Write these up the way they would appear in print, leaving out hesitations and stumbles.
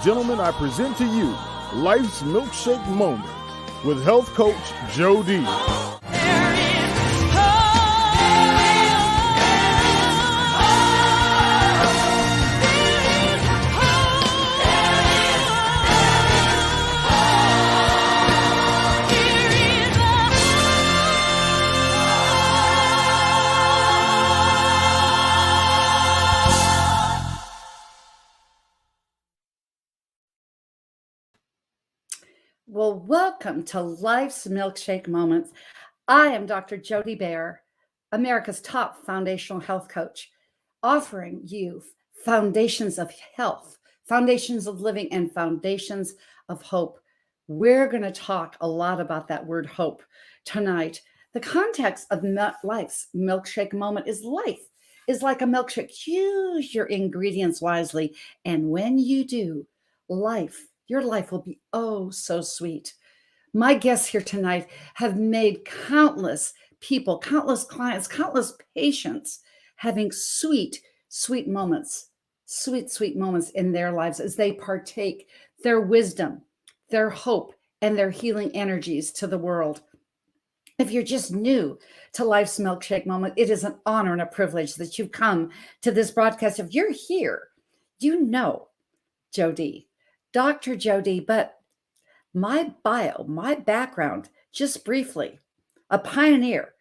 gentlemen, I present to you Life's Milkshake Moment with health coach Joe D. Well, welcome to Life's Milkshake Moments. I am Dr. Jody Bear, America's top foundational health coach, offering you foundations of health, foundations of living, and foundations of hope. We're going to talk a lot about that word hope tonight. The context of Life's Milkshake Moment is life is like a milkshake. Use your ingredients wisely. And when you do, your life will be oh so sweet. My guests here tonight have made countless people, countless clients, countless patients having sweet moments in their lives as they partake their wisdom, their hope, and their healing energies to the world. If you're just new to Life's Milkshake Moment, it is an honor and a privilege that you've come to this broadcast. If you're here, you know Jody. Dr. Jody, but my bio, my background, just briefly, a pioneer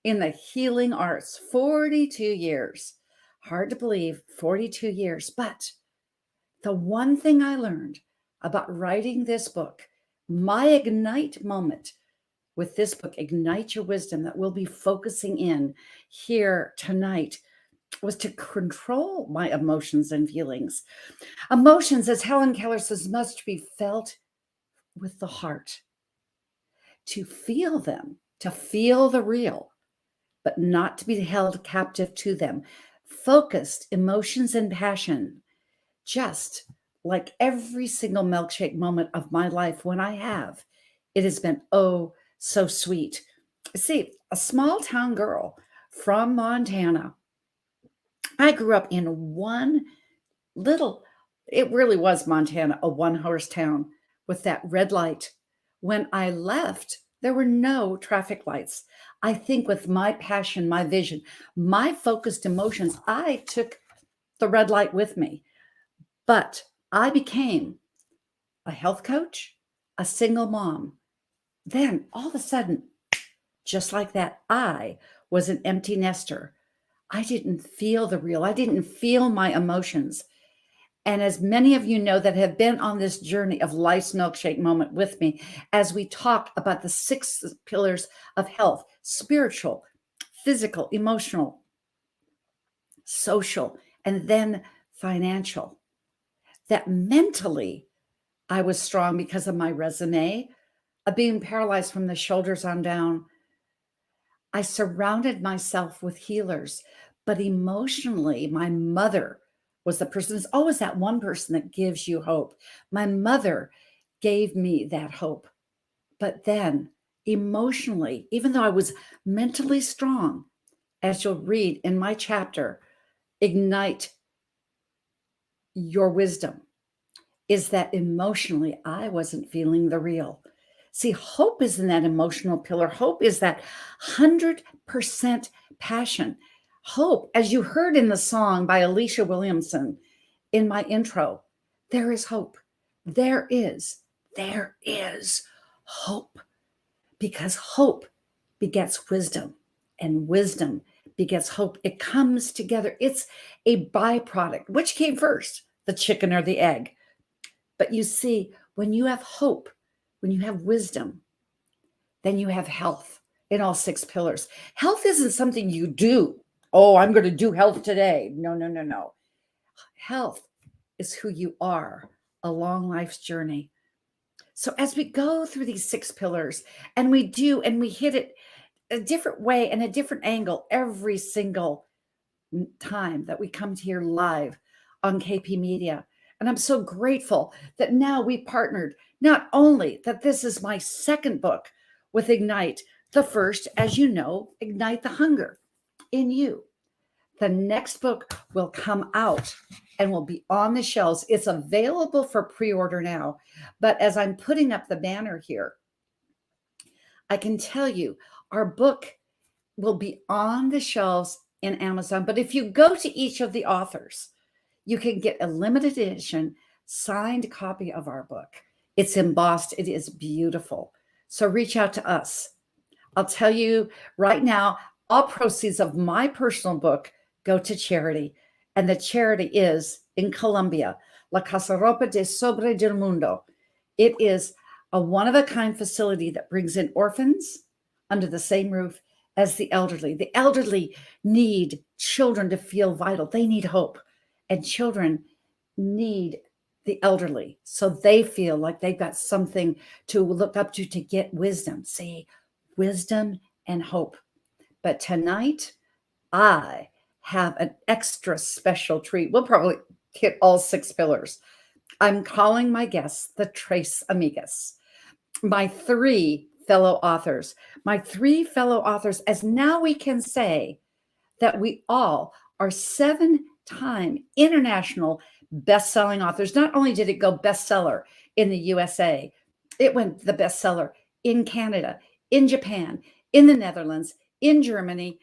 in the healing arts, 42 years. Hard to believe, 42 years. But the one thing I learned about writing this book, my ignite moment with this book, Ignite Your Wisdom, that we'll be focusing in here tonight, was to control my emotions and feelings. Emotions, as Helen Keller says, must be felt with the heart. To feel them, to feel the real, but not to be held captive to them. Focused emotions and passion, just like every single milkshake moment of my life when I have, it has been oh so sweet. See, a small town girl from Montana. I grew up in it really was Montana, a one-horse town with that red light. When I left, there were no traffic lights. I think with my passion, my vision, my focused emotions, I took the red light with me. But I became a health coach, a single mom. Then all of a sudden, just like that, I was an empty nester. I didn't feel the real. I didn't feel my emotions. And as many of you know that have been on this journey of Life's Milkshake Moment with me, as we talk about the 6 pillars of health, spiritual, physical, emotional, social, and then financial, that mentally I was strong because of my resume of being paralyzed from the shoulders on down. I surrounded myself with healers, but emotionally, my mother was the person. There's always that one person that gives you hope. My mother gave me that hope. But then emotionally, even though I was mentally strong, as you'll read in my chapter, Ignite Your Wisdom, is that emotionally, I wasn't feeling the real. See, hope is in that emotional pillar. Hope is that 100% passion. Hope, as you heard in the song by Alicia Williamson in my intro, there is hope. There is hope. Because hope begets wisdom, and wisdom begets hope. It comes together. It's a byproduct. Which came first, the chicken or the egg? But you see, when you have hope, when you have wisdom, then you have health in all 6 pillars. Health isn't something you do. Oh, I'm going to do health today. No. Health is who you are along life's journey. So as we go through these 6 pillars, and we hit it a different way and a different angle every single time that we come to here live on KP Media. And I'm so grateful that now we partnered, not only that this is my 2nd book with Ignite, the first, as you know, Ignite the Hunger in You. The next book will come out and will be on the shelves. It's available for pre-order now. But as I'm putting up the banner here, I can tell you our book will be on the shelves in Amazon. But if you go to each of the authors, you can get a limited edition signed copy of our book. It's embossed. It is beautiful. So reach out to us. I'll tell you right now, all proceeds of my personal book go to charity. And the charity is in Colombia, La Casa Ropa de Sobre del Mundo. It is a one-of-a-kind facility that brings in orphans under the same roof as the elderly. The elderly need children to feel vital. They need hope. And children need the elderly so they feel like they've got something to look up to get wisdom. See, wisdom and hope. But tonight, I have an extra special treat. We'll probably hit all 6 pillars. I'm calling my guests the Tres Amigas, my 3 fellow authors. My 3 fellow authors, as now we can say that we all are 7-time international best-selling authors. Not only did it go bestseller in the USA, it went the bestseller in Canada, in Japan, in the Netherlands, in Germany,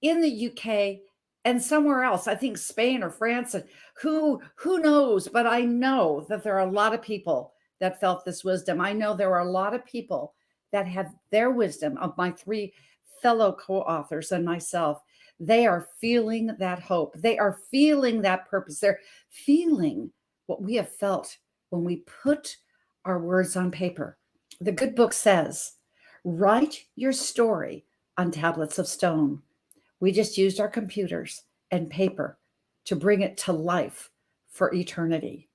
in the UK, and somewhere else. I think Spain or France. And who knows? But I know that there are a lot of people that felt this wisdom. I know there are a lot of people that have their wisdom of my 3 fellow co-authors and myself. They are feeling that hope. They are feeling that purpose. They're feeling what we have felt when we put our words on paper. The good book says, write your story on tablets of stone. We just used our computers and paper to bring it to life for eternity.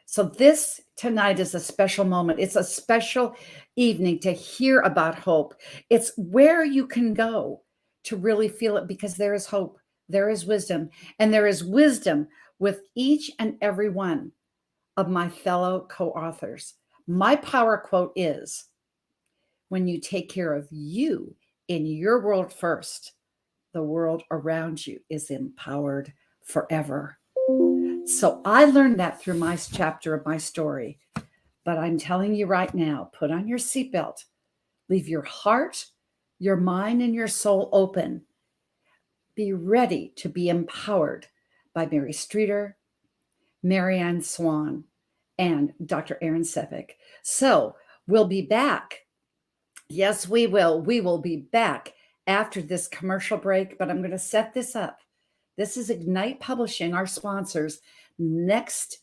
So this tonight is a special moment. It's a special evening to hear about hope. It's where you can go to really feel it, because there is hope, there is wisdom, and there is wisdom with each and every one of my fellow co-authors. My power quote is, when you take care of you in your world first, the world around you is empowered forever. So I learned that through my chapter of my story. But I'm telling you right now, put on your seatbelt, leave your heart, your mind, and your soul open. Be ready to be empowered by Mary Streeter, MaryAnn Swan, and Dr. Erin Sepic. So we'll be back. Yes, we will. We will be back after this commercial break, but I'm going to set this up. This is Ignite Publishing, our sponsors, next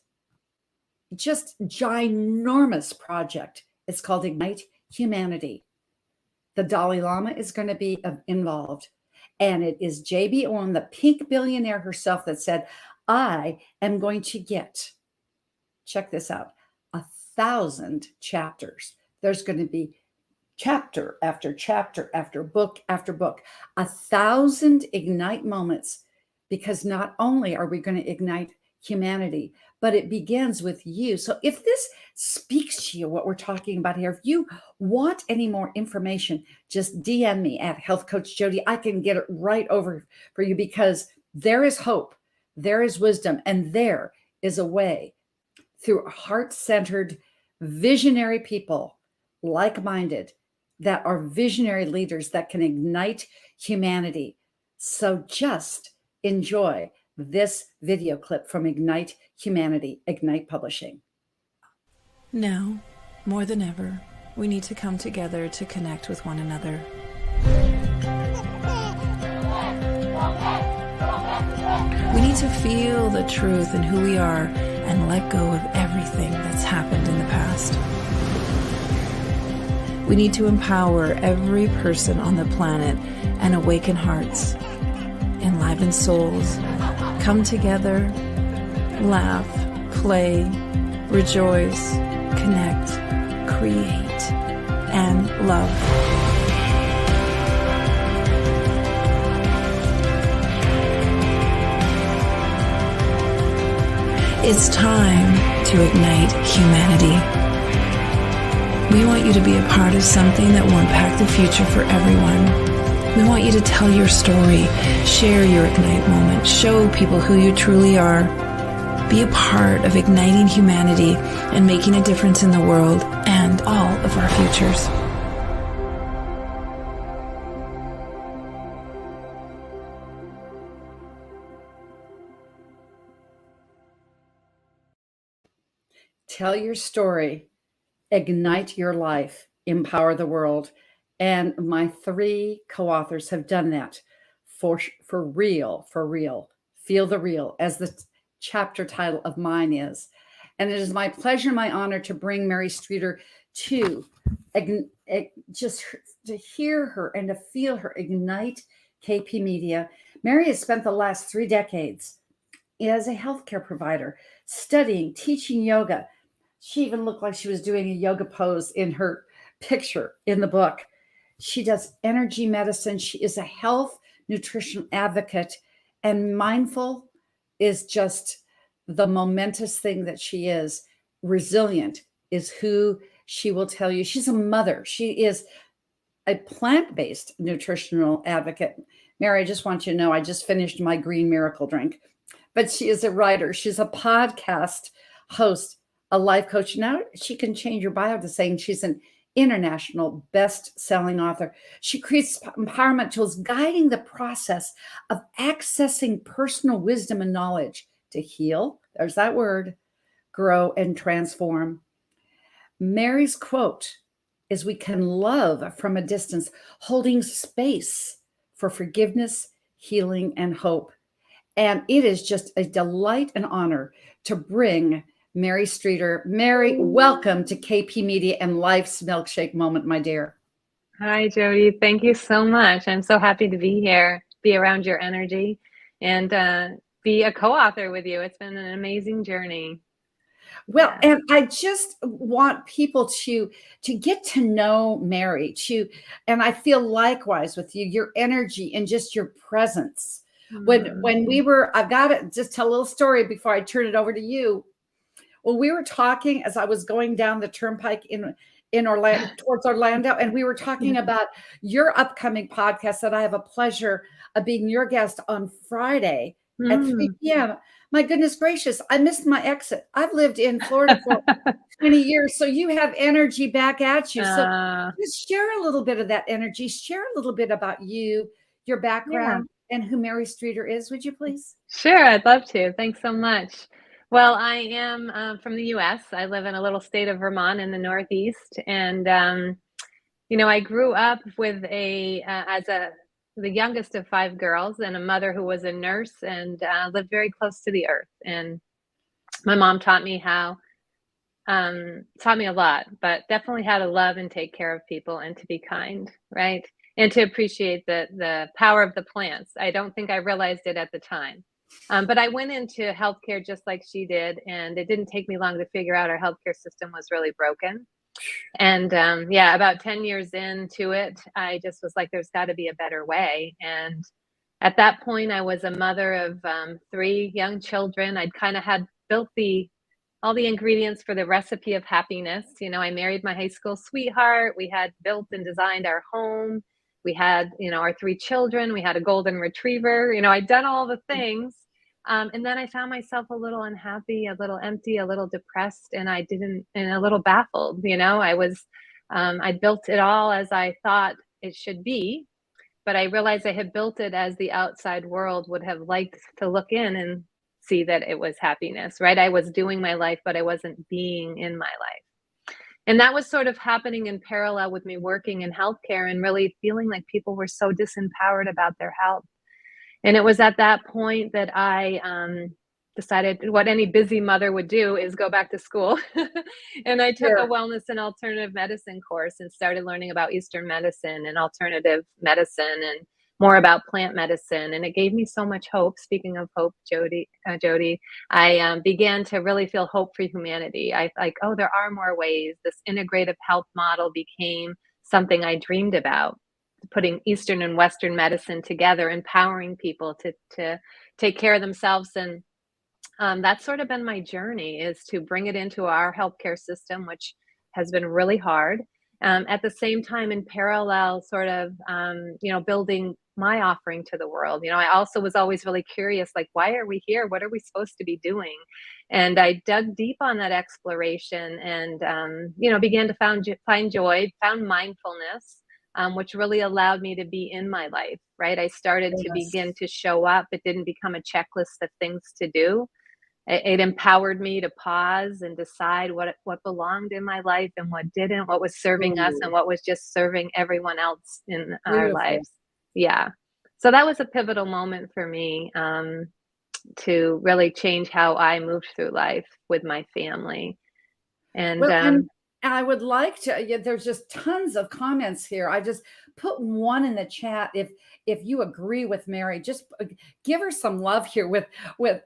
just ginormous project. It's called Ignite Humanity. The Dalai Lama is going to be involved. And it is J.B. Owen, the pink billionaire herself, that said, I am going to get, check this out, 1,000 chapters. There's going to be chapter after chapter after book, 1,000 Ignite moments, because not only are we going to ignite humanity, but it begins with you. So if this speaks to you, what we're talking about here, if you want any more information, just DM me at Health Coach Jody. I can get it right over for you, because there is hope, there is wisdom, and there is a way through heart-centered, visionary people, like-minded, that are visionary leaders that can ignite humanity. So just enjoy this video clip from Ignite Humanity, Ignite Publishing. Now, more than ever, we need to come together to connect with one another. We need to feel the truth in who we are and let go of everything that's happened in the past. We need to empower every person on the planet and awaken hearts, enliven souls, come together, laugh, play, rejoice, connect, create, and love. It's time to ignite humanity. We want you to be a part of something that will impact the future for everyone. We want you to tell your story, share your Ignite moment, show people who you truly are. Be a part of igniting humanity and making a difference in the world and all of our futures. Tell your story, ignite your life, empower the world. And my 3 co-authors have done that for real, for real. Feel the real, as the chapter title of mine is. And it is my pleasure and my honor to bring Mary Streeter to just to hear her and to feel her ignite KP Media. Mary has spent the last 3 decades as a healthcare provider, studying, teaching yoga. She even looked like she was doing a yoga pose in her picture in the book. She does energy medicine. She is a health nutrition advocate, and mindful is just the momentous thing that she is. Resilient is who she will tell you. She's a mother. She is a plant-based nutritional advocate. Mary, I just want you to know, I just finished my green miracle drink. But she is a writer. She's a podcast host, a life coach. Now she can change your bio to saying she's an international best-selling author. She creates empowerment tools guiding the process of accessing personal wisdom and knowledge to heal, there's that word, grow, and transform. Mary's quote is, "We can love from a distance, holding space for forgiveness, healing, and hope." And it is just a delight and honor to bring Mary Streeter. Mary, welcome to KP Media and Life's Milkshake Moment, my dear. Hi, Jody. Thank you so much. I'm so happy to be here, be around your energy, and be a co-author with you. It's been an amazing journey. Well, and I just want people to get to know Mary, and I feel likewise with you, your energy and just your presence. When we were, I've got to just tell a little story before I turn it over to you. Well, we were talking as I was going down the turnpike in Orlando, towards Orlando, and we were talking about your upcoming podcast that I have a pleasure of being your guest on Friday at 3 p.m. My goodness gracious, I missed my exit. I've lived in Florida for 20 years, so you have energy back at you. So just share a little bit of that energy. Share a little bit about you, your background, and who Mary Streeter is, would you please? Sure, I'd love to. Thanks so much. Well, I am from the U.S. I live in a little state of Vermont in the Northeast, and I grew up with the youngest of 5 girls and a mother who was a nurse and lived very close to the earth. And my mom taught me a lot, but definitely how to love and take care of people and to be kind, right? And to appreciate the power of the plants. I don't think I realized it at the time. But I went into healthcare just like she did, and it didn't take me long to figure out our healthcare system was really broken. And about 10 years into it, I just was like, there's got to be a better way. And at that point, I was a mother of 3 young children. I'd kind of had built all the ingredients for the recipe of happiness. I married my high school sweetheart. We had built and designed our home. We had, our 3 children. We had a golden retriever. I'd done all the things. And then I found myself a little unhappy, a little empty, a little depressed, and a little baffled. I built it all as I thought it should be, but I realized I had built it as the outside world would have liked to look in and see that it was happiness, right? I was doing my life, but I wasn't being in my life. And that was sort of happening in parallel with me working in healthcare and really feeling like people were so disempowered about their health. And it was at that point that I decided what any busy mother would do is go back to school. And I took a wellness and alternative medicine course and started learning about Eastern medicine and alternative medicine and more about plant medicine. And it gave me so much hope. Speaking of hope, Jody, I began to really feel hope for humanity. There are more ways. This integrative health model became something I dreamed about, putting Eastern and Western medicine together, empowering people to take care of themselves. And that's sort of been my journey, is to bring it into our healthcare system, which has been really hard. at the same time, in parallel, sort of, building my offering to the world. I also was always really curious, like, why are we here? What are we supposed to be doing? And I dug deep on that exploration and, began to find joy, found mindfulness, which really allowed me to be in my life, right? I started to Yes. begin to show up. It didn't become a checklist of things to do. It empowered me to pause and decide what belonged in my life and what didn't, what was serving us Ooh, and what was just serving everyone else in our beautiful. lives. Yeah. So that was a pivotal moment for me, to really change how I moved through life with my family. And Well, and I would like to, yeah, there's just tons of comments here. I just put one in the chat. If you agree with Mary, just give her some love here with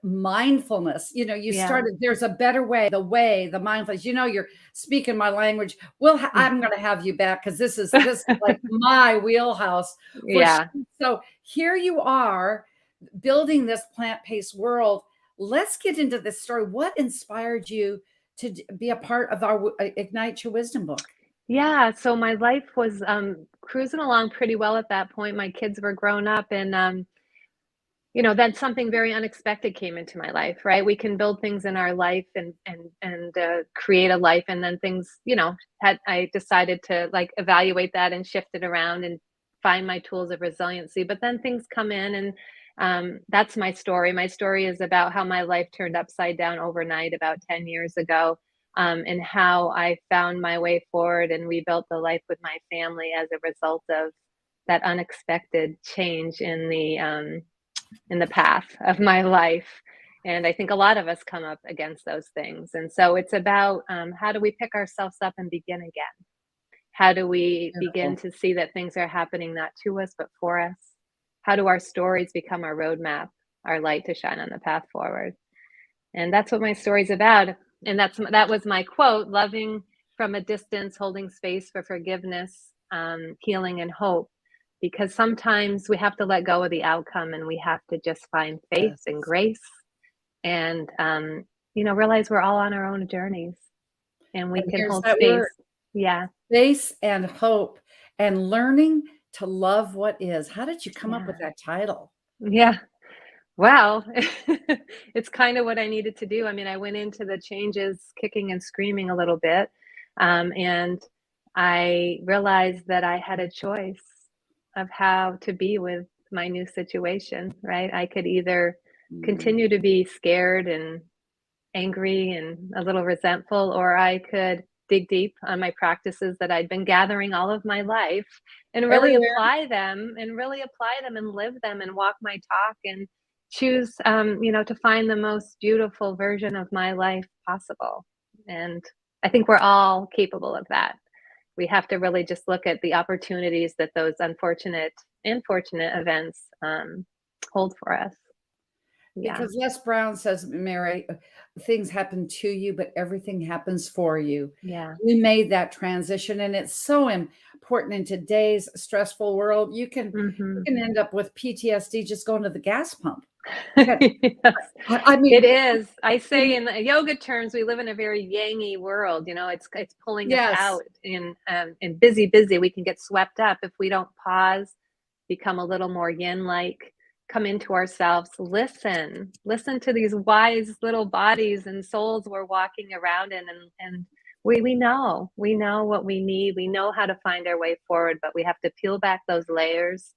mindfulness. You yeah. started, there's a better way, the mindfulness. You're speaking my language. I'm going to have you back because this is like my wheelhouse for Yeah. sure. So here you are building this plant-based world. Let's get into this story. What inspired you to be a part of our Ignite Your Wisdom book? Yeah, so my life was cruising along pretty well at that point. My kids were grown up, and then something very unexpected came into my life, right? We can build things in our life and create a life, and then things, I decided to like evaluate that and shift it around and find my tools of resiliency. But then things come in, and that's my story. My story is about how my life turned upside down overnight about 10 years ago, and how I found my way forward and rebuilt the life with my family as a result of that unexpected change in the path of my life. And I think a lot of us come up against those things. And so it's about, how do we pick ourselves up and begin again? How do we begin Beautiful. to see that things are happening not to us, but for us? How do our stories become our roadmap, our light to shine on the path forward? And that's what my story's about. And that was my quote: loving from a distance, holding space for forgiveness, healing, and hope. Because sometimes we have to let go of the outcome and we have to just find faith Yes. and grace and, realize we're all on our own journeys and we And can here's hold that space. word, Yeah. faith and hope, and learning to love what is. How did you come up with Yeah. that title? Yeah. Well, it's kind of what I needed to do. I mean, I went into the changes kicking and screaming a little bit. And I realized that I had a choice of how to be with my new situation, right? I could either Mm, continue to be scared and angry and a little resentful, or I could dig deep on my practices that I'd been gathering all of my life and really everywhere. apply them and live them and walk my talk and choose, to find the most beautiful version of my life possible. And I think we're all capable of that. We have to really just look at the opportunities that those unfortunate and fortunate events, hold for us. Yeah. Because Les Brown says, Mary, things happen to you, but everything happens for you. Yeah. You made that transition, and it's so important in today's stressful world. You can end up with PTSD just going to the gas pump. Yeah, Yes, I it mean, is. I say in in the yoga terms, we live in a very yangy world. It's pulling us yes, out in busy, busy. We can get swept up if we don't pause, become a little more yin-like, come into ourselves, listen to these wise little bodies and souls we're walking around in, and we know what we need. We know how to find our way forward, but we have to peel back those layers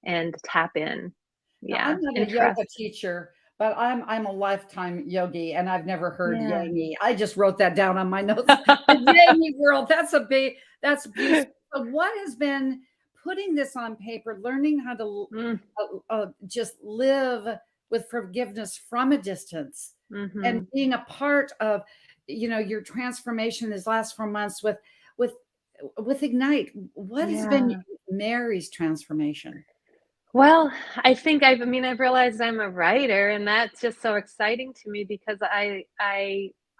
and tap in. now Yeah, I'm not a and yoga trust. teacher, but I'm a lifetime yogi, and I've never heard Yeah. yangi. I just wrote that down on my notes. The yangi world, that's beautiful. So what has been putting this on paper, learning how to Mm, just live with forgiveness from a distance, and mhm. being a part of, your transformation these last 4 months with with Ignite. What has been Yeah. Mary's transformation? Well, I've realized I'm a writer, and that's just so exciting to me because I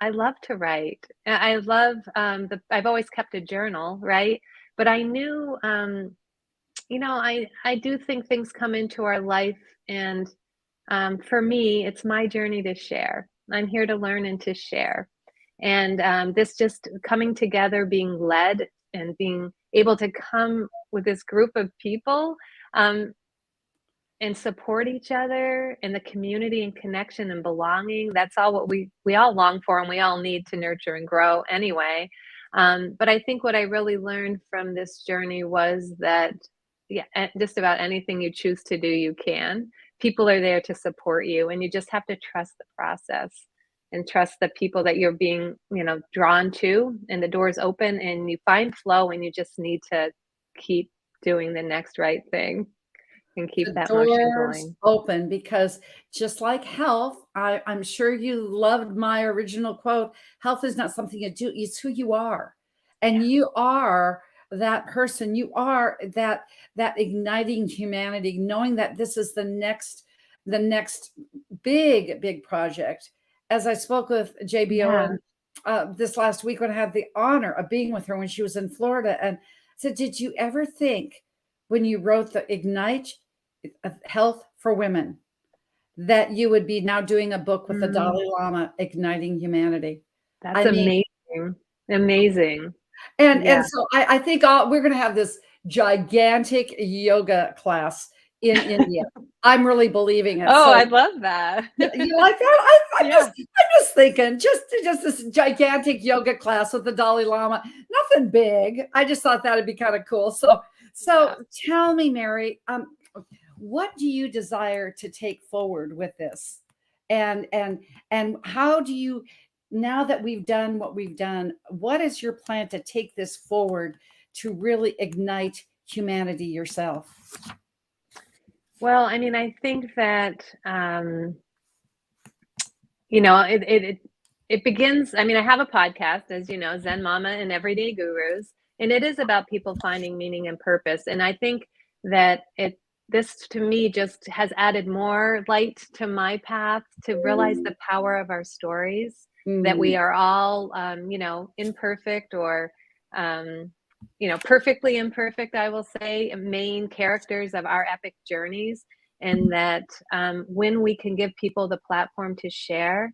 love to write. I love, I've always kept a journal, right? But I knew, I do think things come into our life, and for me, it's my journey to share. I'm here to learn and to share. And this just coming together, being led and being able to come with this group of people, and support each other in the community and connection and belonging. That's all what we all long for, and we all need to nurture and grow anyway. But I think what I really learned from this journey was that, yeah, just about anything you choose to do, you can. People are there to support you, and you just have to trust the process and trust the people that you're being, drawn to, and the doors open and you find flow, and you just need to keep doing the next right thing and keep The that motion doors going. open, because just like health, I'm sure you loved my original quote, health is not something you do, it's who you are. And you are that person. You are that igniting humanity, knowing that this is the next big project. As I spoke with JBO this last week when I had the honor of being with her when she was in Florida, and said, did you ever think when you wrote the Ignite Health for Women that you would be now doing a book with the Dalai Lama, Igniting Humanity? That's amazing. Amazing. And so I think we're going to have this gigantic yoga class in India. I'm really believing it. Oh, So, I love that. you like that? I'm Yeah. just thinking, just this gigantic yoga class with the Dalai Lama. Nothing big. I just thought that'd be kind of cool. So tell me, Mary, what do you desire to take forward with this? And how do you, now that we've done what we've done, what is your plan to take this forward to really ignite humanity yourself? Well, I mean, I think that, it begins, I mean, I have a podcast, as you know, Zen Mama and Everyday Gurus, and it is about people finding meaning and purpose. And I think that this to me just has added more light to my path to realize the power of our stories, that we are all, imperfect, or, perfectly imperfect, I will say, main characters of our epic journeys. And that when we can give people the platform to share,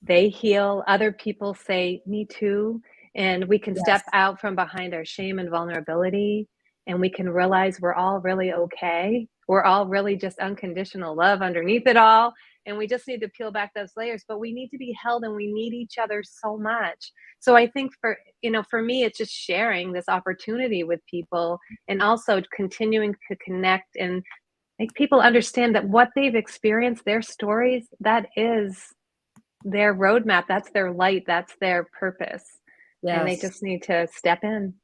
they heal, other people say, me too. And we can step out from behind our shame and vulnerability, and we can realize we're all really okay. We're all really just unconditional love underneath it all. And we just need to peel back those layers, but we need to be held, and we need each other so much. So I think for me, it's just sharing this opportunity with people, and also continuing to connect and make people understand that what they've experienced, their stories, that is their roadmap. That's their light. That's their purpose. And they just need to step in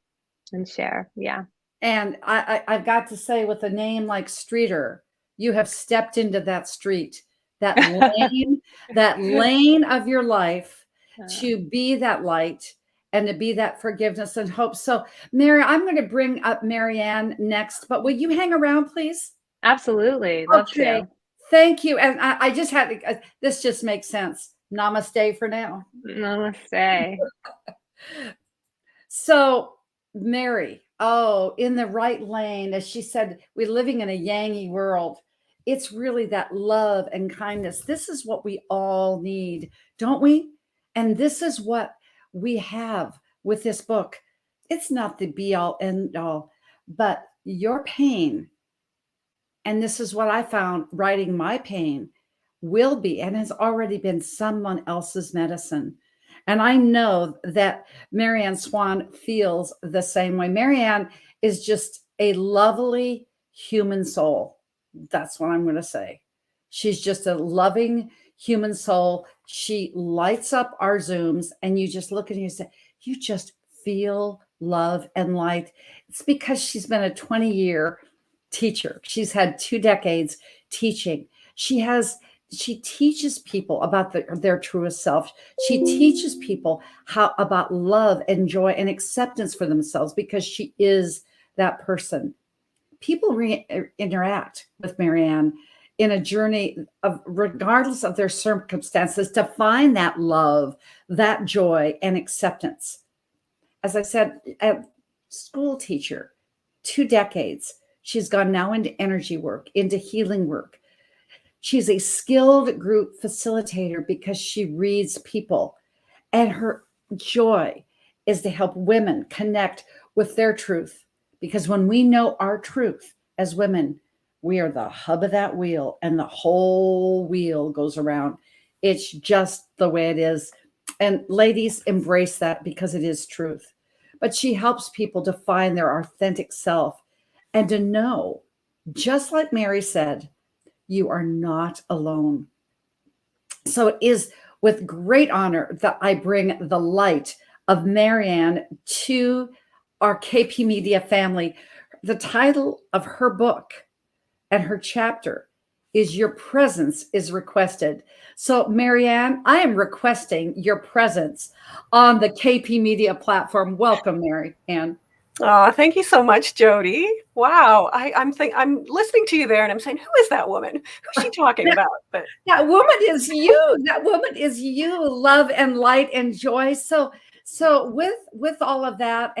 and share. Yeah. And I've got to say, with a name like Streeter, you have stepped into that street, that lane, that lane of your life, to be that light and to be that forgiveness and hope. So, Mary, I'm going to bring up MaryAnn next, but will you hang around, please? Absolutely. Love to. Thank you. And I just had to, this just makes sense. Namaste for now. Namaste. So, Mary, in the right lane, as she said, we're living in a yangy world. It's really that love and kindness. This is what we all need, don't we? And this is what we have with this book. It's not the be all end all, but your pain, and this is what I found writing my pain, will be and has already been someone else's medicine. And I know that MaryAnn Swan feels the same way. MaryAnn is just a lovely human soul. That's what I'm going to say. She's just a loving human soul. She lights up our Zooms, and you just look at her and say, you just feel love and light. It's because she's been a 20-year teacher. She's had 2 decades teaching. She teaches people about their truest self. She teaches people about love and joy and acceptance for themselves, because she is that person. People interact with MaryAnn in a journey of, regardless of their circumstances, to find that love, that joy, and acceptance. As I said, a school teacher, 2 decades. She's gone now into energy work, into healing work. She's a skilled group facilitator because she reads people, and her joy is to help women connect with their truth. Because when we know our truth as women, we are the hub of that wheel and the whole wheel goes around. It's just the way it is. And ladies, embrace that because it is truth. But she helps people to find their authentic self and to know, just like Mary said, you are not alone. So it is with great honor that I bring the light of MaryAnn to our KP Media family. The title of her book and her chapter is Your Presence is Requested. So MaryAnn, I am requesting your presence on the KP Media platform. Welcome, MaryAnn. Oh, thank you so much, Jody. Wow. I'm listening to you there and I'm saying, who is that woman? Who's she talking about? But that woman is you. That woman is you, love and light and joy. So with all of that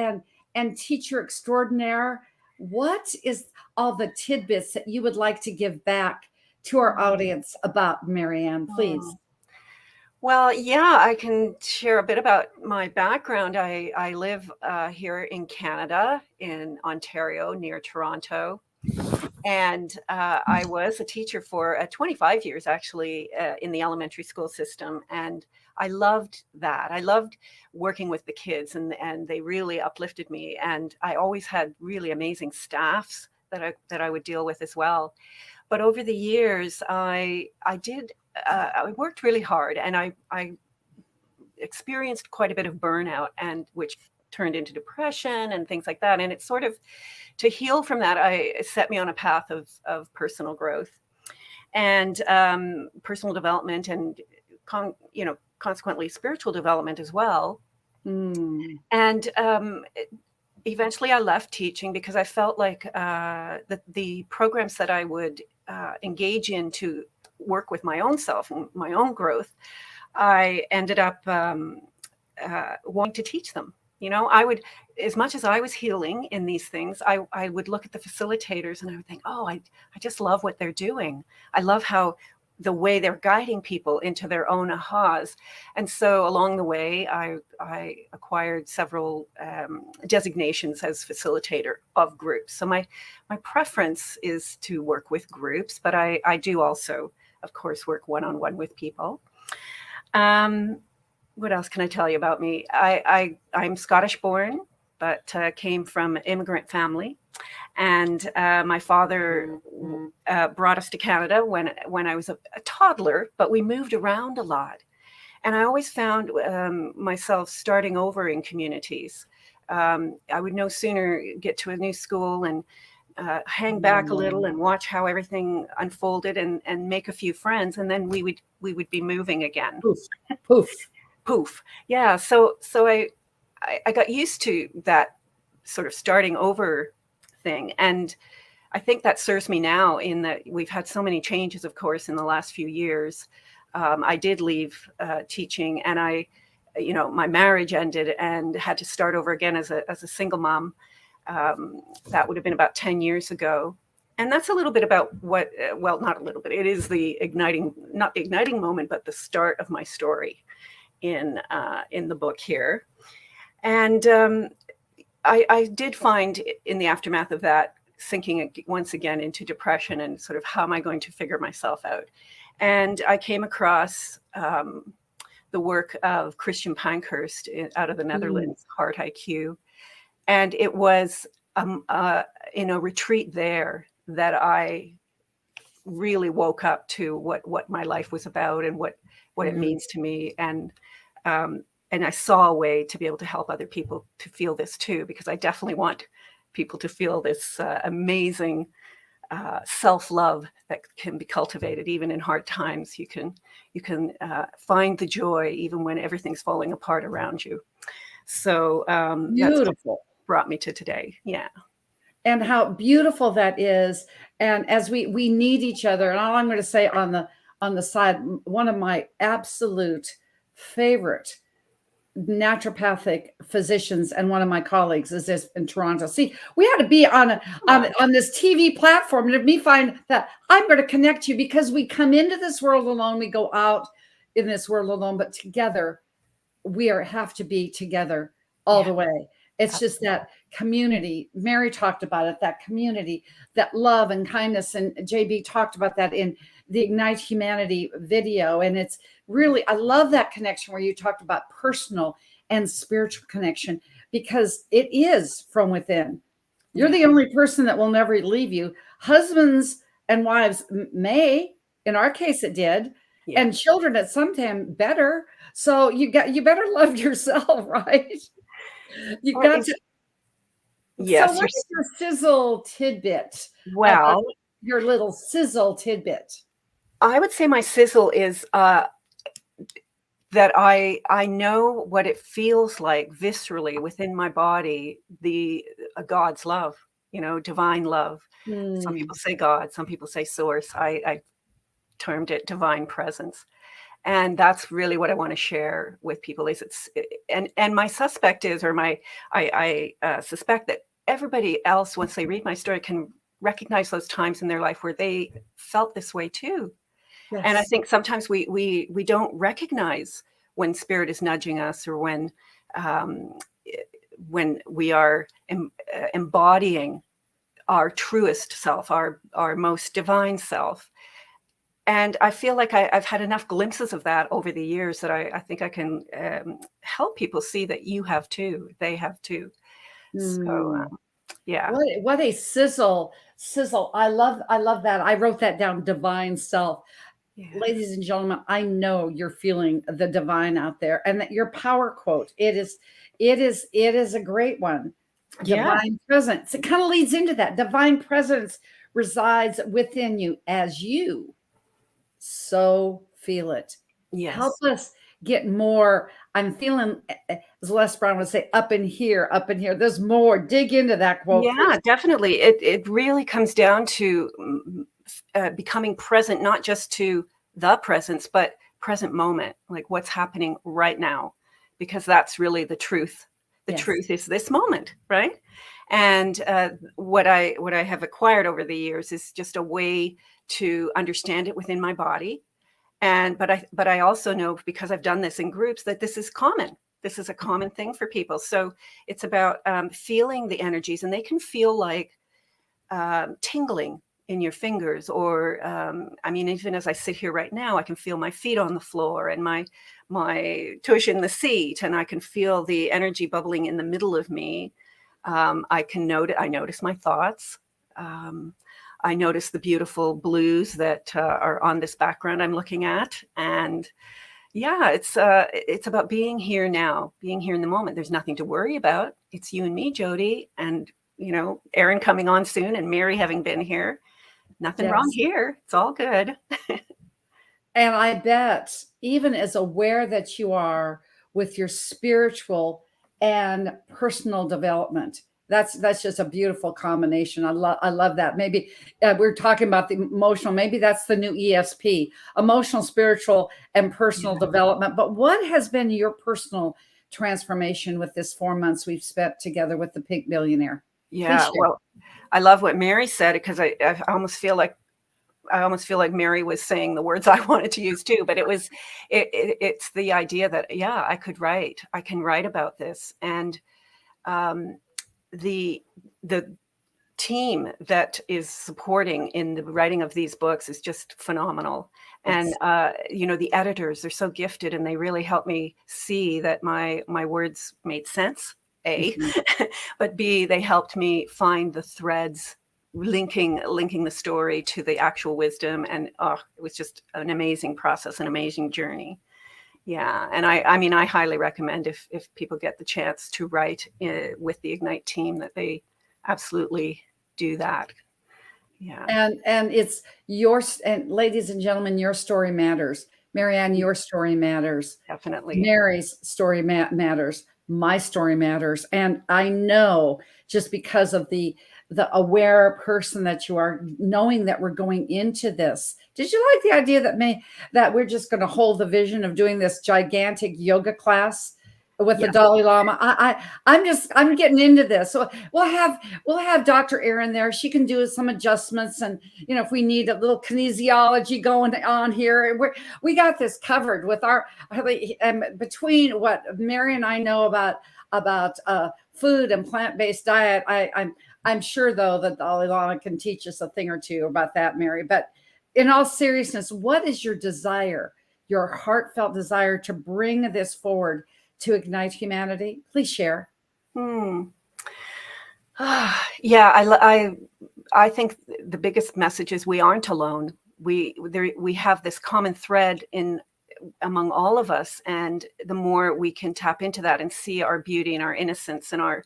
and teacher extraordinaire, what is all the tidbits that you would like to give back to our audience about MaryAnn, please? Well, yeah, I can share a bit about my background. I live here in Canada, in Ontario, near Toronto. And I was a teacher for 25 years, actually, in the elementary school system. And I loved that. I loved working with the kids, and they really uplifted me. And I always had really amazing staffs that I would deal with as well. But over the years, I worked really hard, and I experienced quite a bit of burnout, and which turned into depression and things like that. And it's sort of, to heal from that, it set me on a path of personal growth and personal development, and consequently spiritual development as well. And eventually I left teaching because I felt like the programs that I would engage in to work with my own self and my own growth, I ended up wanting to teach them. I would, as much as I was healing in these things, I would look at the facilitators and I would think, oh, I just love what they're doing. I love how the way they're guiding people into their own ahas. And so along the way, I acquired several designations as facilitator of groups. So my preference is to work with groups, but I do also, of course, work one-on-one with people. What else can I tell you about me? I'm Scottish born, but came from an immigrant family. And my father brought us to Canada when I was a toddler, but we moved around a lot. And I always found myself starting over in communities. I would no sooner get to a new school and hang back a little and watch how everything unfolded and make a few friends. And then we would be moving again. Poof. Yeah. So I got used to that sort of starting over thing. And I think that serves me now in that we've had so many changes, of course, in the last few years. I did leave teaching, and my marriage ended and had to start over again as a single mom. That would have been about 10 years ago. And that's a little bit about not a little bit. It is not the igniting moment, but the start of my story in the book here. And I did find in the aftermath of that, sinking once again into depression and sort of how am I going to figure myself out? And I came across the work of Christian Pankhurst out of the Netherlands, Heart IQ. And it was in a retreat there that I really woke up to what my life was about and what it means to me. And I saw a way to be able to help other people to feel this too, because I definitely want people to feel this amazing self-love that can be cultivated even in hard times. You can find the joy even when everything's falling apart around you. So beautiful. That's what brought me to today. Yeah. And how beautiful that is. And as we need each other, and all I'm going to say on the side, one of my absolute favorite naturopathic physicians and one of my colleagues is this in Toronto. See, we had to be on this TV platform to me find that I'm going to connect you, because we come into this world alone, we go out in this world alone, but together we have to be together all the way. It's just that community. Mary talked about it, that community, that love and kindness. And JB talked about that in the Ignite Humanity video. And it's really, I love that connection where you talked about personal and spiritual connection, because it is from within. You're the only person that will never leave you. Husbands and wives may, in our case it did, and children at some time better. So you better love yourself, right? You got to. Yes. So what's your sizzle tidbit? Well, your little sizzle tidbit. I would say my sizzle is that I know what it feels like viscerally within my body, the God's love, divine love. Some people say God, some people say source. I termed it divine presence. And that's really what I want to share with people is and my suspect is, or I suspect that everybody else, once they read my story, can recognize those times in their life where they felt this way too. Yes. And I think sometimes we don't recognize when spirit is nudging us, or when we are embodying our truest self, our most divine self. And I feel like I've had enough glimpses of that over the years that I think I can help people see that you have too. They have too. So, yeah. What a sizzle. I love that. I wrote that down, divine self. Yeah. Ladies and gentlemen, I know you're feeling the divine out there, and that your power quote, it is a great one. Divine presence. It kind of leads into that. Divine presence resides within you as you so feel it. Yes. Help us get more. I'm feeling, as Les Brown would say, up in here. There's more. Dig into that quote. Yeah, definitely. It really comes down to becoming present, not just to the presence, but present moment, like what's happening right now, because that's really the truth. The truth is this moment, right? And what I have acquired over the years is just a way to understand it within my body. But I also know, because I've done this in groups, that this is common. This is a common thing for people. So it's about feeling the energies, and they can feel like tingling in your fingers, or even as I sit here right now, I can feel my feet on the floor and my tush in the seat, and I can feel the energy bubbling in the middle of me. I notice my thoughts. I notice the beautiful blues that are on this background I'm looking at. And yeah, it's about being here now, being here in the moment. There's nothing to worry about. It's you and me, Jody, and Erin coming on soon, and Mary having been here. Nothing wrong here. It's all good. And I bet, even as aware that you are with your spiritual and personal development, that's just a beautiful combination. I love that. Maybe we're talking about the emotional. Maybe that's the new ESP: emotional, spiritual, and personal development. But what has been your personal transformation with this 4 months we've spent together with the Pink Billionaire? Yeah, well, I love what Mary said, because I almost feel like Mary was saying the words I wanted to use too. But it's the idea that I can write about this, and the team that is supporting in the writing of these books is just phenomenal. And the editors are so gifted, and they really help me see that my words made sense. A, but B, they helped me find the threads linking the story to the actual wisdom. And it was just an amazing process, an amazing journey. Yeah. And I highly recommend, if people get the chance to write with the Ignite team, that they absolutely do that. Yeah. And it's yours. And ladies and gentlemen, your story matters. MaryAnn, your story matters. Definitely. Mary's story matters. My story matters. And I know, just because of the aware person that you are, knowing that we're going into this. Did you like the idea that we're just going to hold the vision of doing this gigantic yoga class with the Yes. Dalai Lama. I'm getting into this. So we'll have Dr. Erin there. She can do some adjustments, and if we need a little kinesiology going on here, we got this covered with our between what Mary and I know about food and plant-based diet. I'm sure though that Dalai Lama can teach us a thing or two about that, Mary. But in all seriousness, what is your desire, your heartfelt desire to bring this forward to ignite humanity? Please share. Yeah, I think the biggest message is we aren't alone. We have this common thread among all of us, and the more we can tap into that and see our beauty and our innocence and our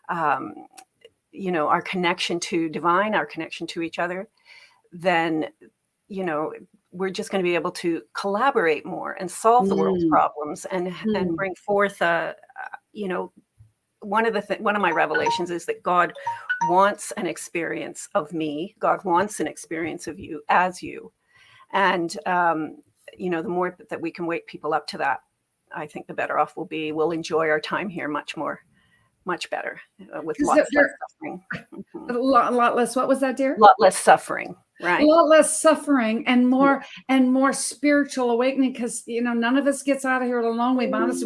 our connection to divine, our connection to each other, then we're just going to be able to collaborate more and solve the world's problems and bring forth one of my revelations is that God wants an experience of me. God wants an experience of you as you. And, the more that we can wake people up to that, I think the better off we'll be. We'll enjoy our time here much better with lots less suffering. A lot less. What was that, dear? A lot less suffering. Right. A lot less suffering and more spiritual awakening, because none of us gets out of here alone. We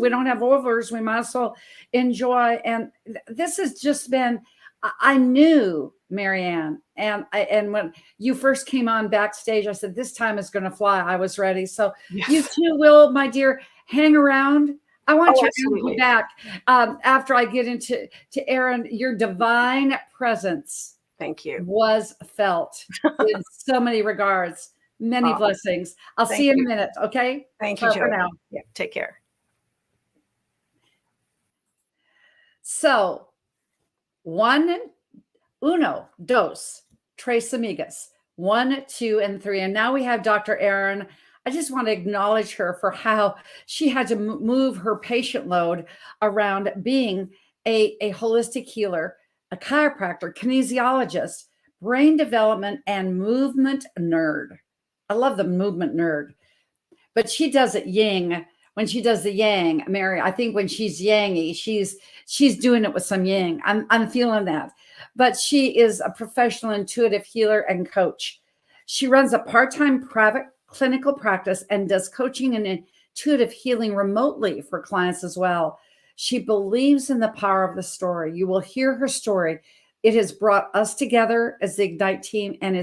don't have overs. We might as well enjoy. And this has just been. I knew MaryAnn, and when you first came on backstage, I said this time is going to fly. I was ready. So Yes. You too will, my dear, hang around. I want you to be back after I get into Erin. Your divine presence. Thank you. Was felt in so many regards. Many blessings. I'll see you in a minute. Okay. Thank you, Joe. For now. Yeah. Take care. So, uno, dos, tres amigas, 1, 2, and 3. And now we have Dr. Erin. I just want to acknowledge her for how she had to move her patient load around being a holistic healer, a chiropractor, kinesiologist, brain development, and movement nerd. I love the movement nerd. But she does it yin. When she does the yang, Mary, I think when she's yangy, she's doing it with some yang. I'm feeling that. But she is a professional intuitive healer and coach. She runs a part-time private clinical practice and does coaching and intuitive healing remotely for clients as well. She believes in the power of the story. You will hear her story. It has brought us together as the Ignite team, and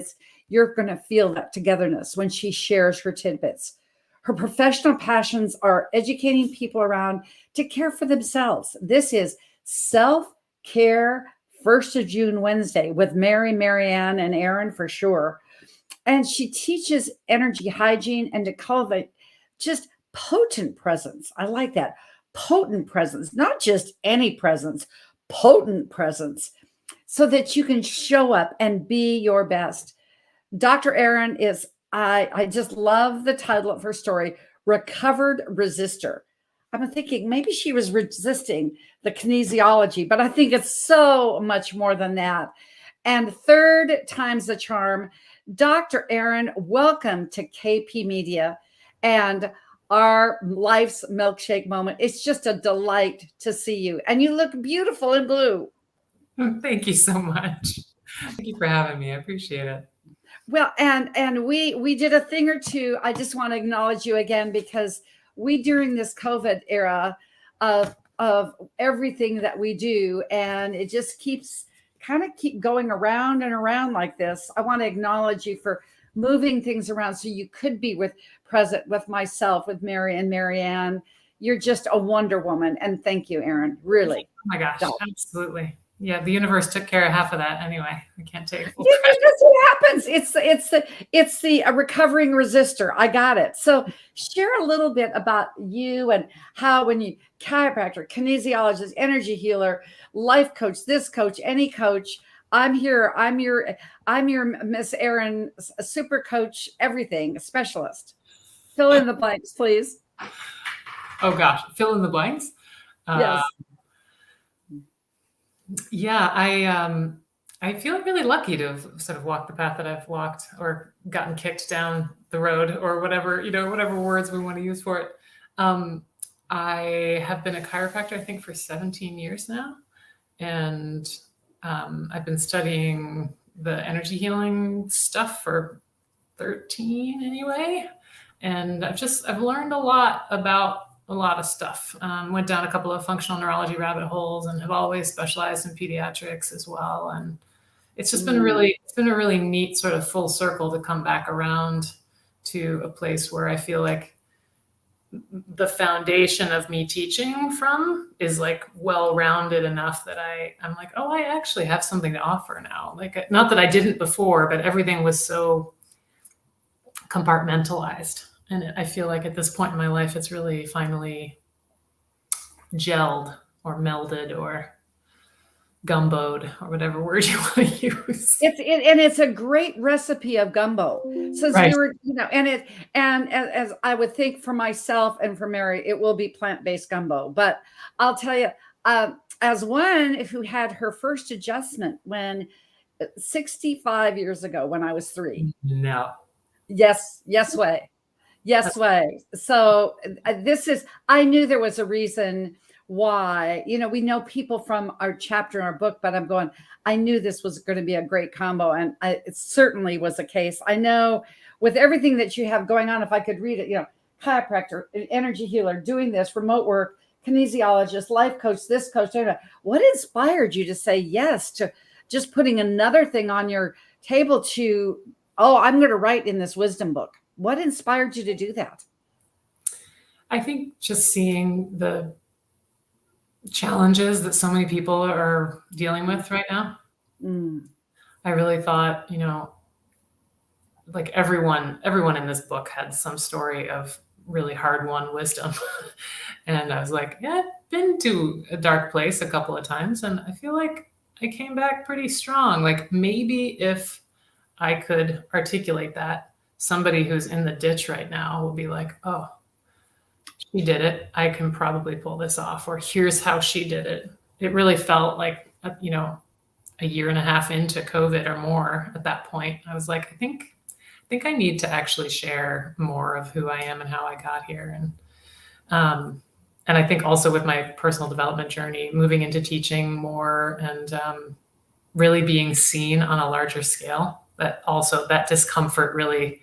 you're going to feel that togetherness when she shares her tidbits. Her professional passions are educating people around to care for themselves. This is Self-Care 1st of June Wednesday with MaryAnn, and Erin for sure. And she teaches energy hygiene and to cultivate just potent presence. I like that. Potent presence, not just any presence, potent presence, so that you can show up and be your best. Dr. Erin is, I just love the title of her story, Recovered Resistor. I'm thinking maybe she was resisting the kinesiology, but I think it's so much more than that. And third time's the charm. Dr. Erin, welcome to KP Media and our Life's Milkshake moment. It's just a delight to see you. And you look beautiful in blue. Thank you so much. Thank you for having me. I appreciate it. Well, and we did a thing or two. I just want to acknowledge you again, because we, during this COVID era of everything that we do, and it just keep going around and around like this. I want to acknowledge you for moving things around so you could be present with myself, with Mary and MaryAnn. You're just a Wonder Woman. And thank you, Erin. Really. Oh my gosh. Absolutely. Yeah. The universe took care of half of that anyway. I can't take full credit. That's what happens. It's the recovering resistor. I got it. So share a little bit about you and how, when you chiropractor, kinesiologist, energy healer, life coach, this coach, any coach, I'm here. I'm your Miss Erin, super coach, everything, specialist. Fill in the blanks, please. Oh gosh, fill in the blanks. Yes. Yeah, I feel really lucky to have sort of walked the path that I've walked, or gotten kicked down the road, or whatever words we want to use for it. I have been a chiropractor, I think, for 17 years now. And I've been studying the energy healing stuff for 13 anyway. And I've learned a lot about a lot of stuff. Went down a couple of functional neurology rabbit holes and have always specialized in pediatrics as well. And it's just been it's been a really neat sort of full circle to come back around to a place where I feel like the foundation of me teaching from is like well-rounded enough that I'm like, oh, I actually have something to offer now. Like, not that I didn't before, but everything was so compartmentalized. And I feel like at this point in my life, it's really finally gelled or melded or gumboed or whatever word you want to use. It's a great recipe of gumbo. So Right. and as I would think for myself and for Mary, it will be plant-based gumbo. But I'll tell you, as one who had her first adjustment when 65 years ago, when I was 3. No. Yes way. So I knew there was a reason why, we know people from our chapter in our book, but I knew this was going to be a great combo. And it certainly was a case. I know with everything that you have going on, if I could read it, chiropractor, energy healer, doing this, remote work, kinesiologist, life coach, this coach, what inspired you to say yes to just putting another thing on your table to, I'm going to write in this wisdom book? What inspired you to do that? I think just seeing the challenges that so many people are dealing with right now. I really thought, like everyone in this book had some story of really hard-won wisdom. And I was like, yeah, I've been to a dark place a couple of times, and I feel like I came back pretty strong. Like, maybe if I could articulate that, somebody who's in the ditch right now will be like, oh, she did it. I can probably pull this off, or here's how she did it. It really felt like, a year and a half into COVID or more at that point. I was like, I think I need to actually share more of who I am and how I got here. And I think also with my personal development journey, moving into teaching more and really being seen on a larger scale, that discomfort really,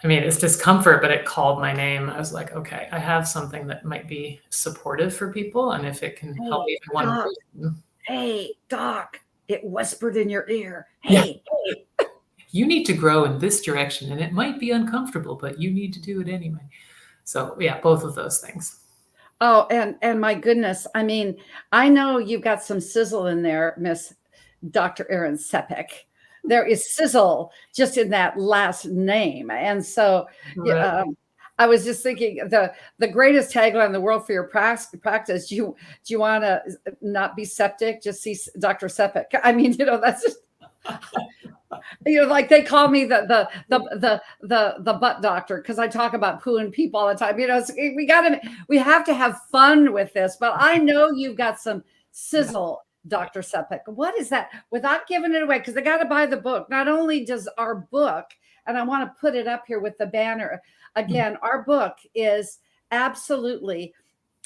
it's discomfort, but it called my name. I was like, okay, I have something that might be supportive for people. And if it can help even one person. Hey, Doc, it whispered in your ear. Hey. You need to grow in this direction, and it might be uncomfortable, but you need to do it anyway. So yeah, both of those things. Oh, and my goodness. I know you've got some sizzle in there, Miss Dr. Erin Sepic. There is sizzle just in that last name. And so I was just thinking the greatest tagline in the world for your practice, do you want to not be septic? Just see Dr. Sepic. That's just, like they call me the butt doctor because I talk about pooing people all the time. We have to have fun with this, but I know you've got some sizzle, Dr. Sepic. What is that? Without giving it away, because they got to buy the book. Not only does our book, and I want to put it up here with the banner again, our book is absolutely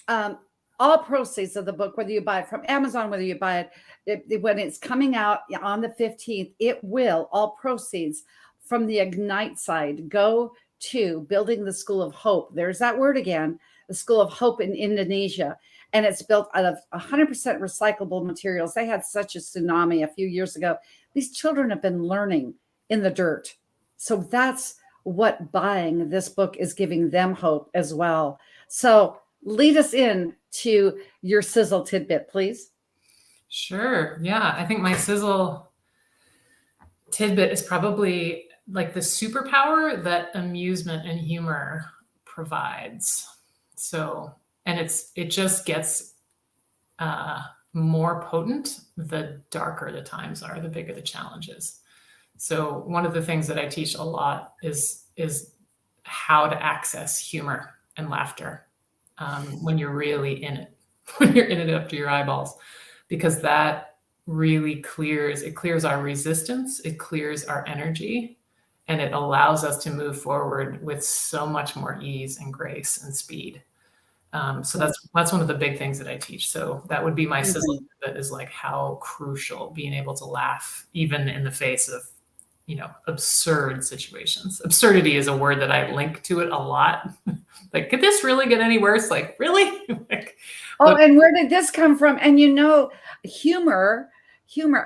all proceeds of the book, whether you buy it from Amazon, whether you buy it when it's coming out on the 15th, all proceeds from the Ignite side go to building the School of Hope. There's that word again, the School of Hope in Indonesia. And it's built out of 100% recyclable materials. They had such a tsunami a few years ago. These children have been learning in the dirt. So that's what buying this book is giving them hope as well. So lead us in to your sizzle tidbit, please. Sure. Yeah. I think my sizzle tidbit is probably like the superpower that amusement and humor provides. So, and it just gets more potent the darker the times are, the bigger the challenges. So one of the things that I teach a lot is how to access humor and laughter when you're really in it, when you're in it up to your eyeballs, because that really clears our resistance, it clears our energy, and it allows us to move forward with so much more ease and grace and speed. So that's one of the big things that I teach. So that would be my sizzle that is like how crucial being able to laugh even in the face of, absurd situations. Absurdity is a word that I link to it a lot. Like, could this really get any worse? Like, really? And where did this come from? And humor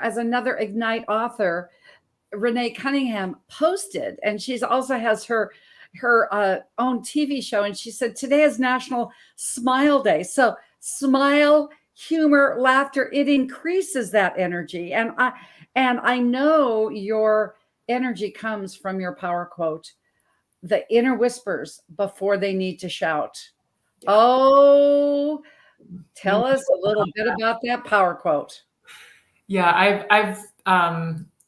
as another Ignite author, Renee Cunningham posted, and she's also has her own TV show. And she said, today is National Smile Day. So smile, humor, laughter, it increases that energy. And I know your energy comes from your power quote, the inner whispers before they need to shout. Yeah. Oh, tell us a little bit about that power quote. Yeah, I've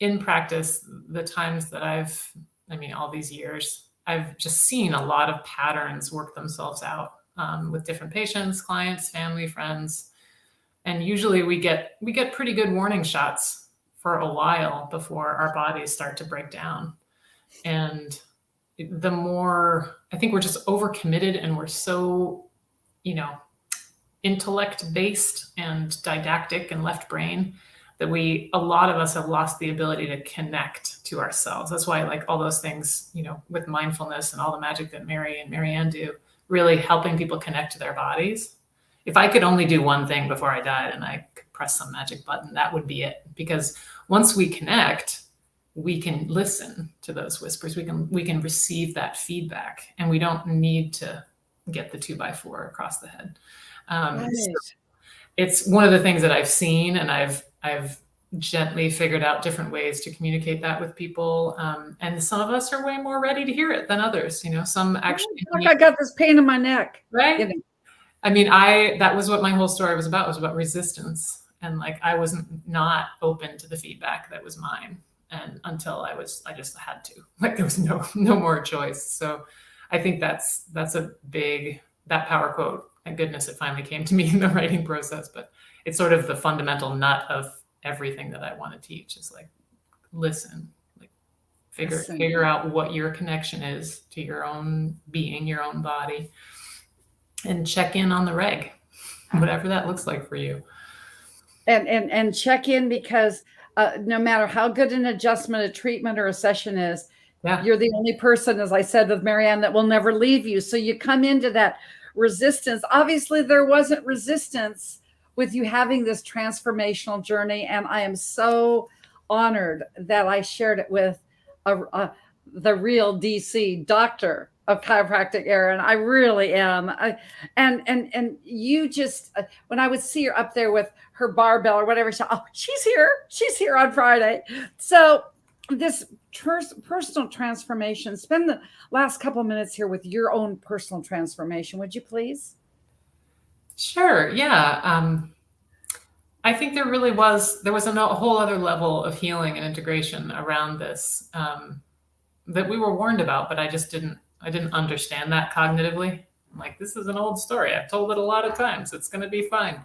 in practice, the times that all these years, I've just seen a lot of patterns work themselves out with different patients, clients, family, friends. And usually we get pretty good warning shots for a while before our bodies start to break down. And the more, I think we're just overcommitted and we're so, intellect based and didactic and left brain that a lot of us have lost the ability to connect to ourselves. That's why I like all those things, with mindfulness and all the magic that Mary and MaryAnn do, really helping people connect to their bodies. If I could only do one thing before I died and I could press some magic button, that would be it. Because once we connect, we can listen to those whispers. We can receive that feedback, and we don't need to get the 2x4 across the head. So it's one of the things that I've seen, and I've gently figured out different ways to communicate that with people. And some of us are way more ready to hear it than others. Some actually. I got this pain in my neck. Right. That was what my whole story was about resistance. And like, I wasn't not open to the feedback that was mine. And until I just had to, like, there was no more choice. So I think that's a big, that power quote, thank goodness it finally came to me in the writing process, but it's sort of the fundamental nut of everything that I want to teach is like, listen, like figure out what your connection is to your own being, your own body, and check in on the reg, whatever that looks like for you. And check in, because no matter how good an adjustment, a treatment, or a session is, you're the only person, as I said with MaryAnn, that will never leave you. So you come into that resistance. Obviously, there wasn't resistance with you having this transformational journey. And I am so honored that I shared it with the real DC doctor of chiropractic, Erin. I really am. And you just, when I would see her up there with her barbell or whatever, she's here on Friday. So this personal transformation, spend the last couple minutes here with your own personal transformation, would you please? Sure. Yeah. I think there was a whole other level of healing and integration around this that we were warned about, but I didn't understand that cognitively. I'm like, this is an old story. I've told it a lot of times. It's going to be fine.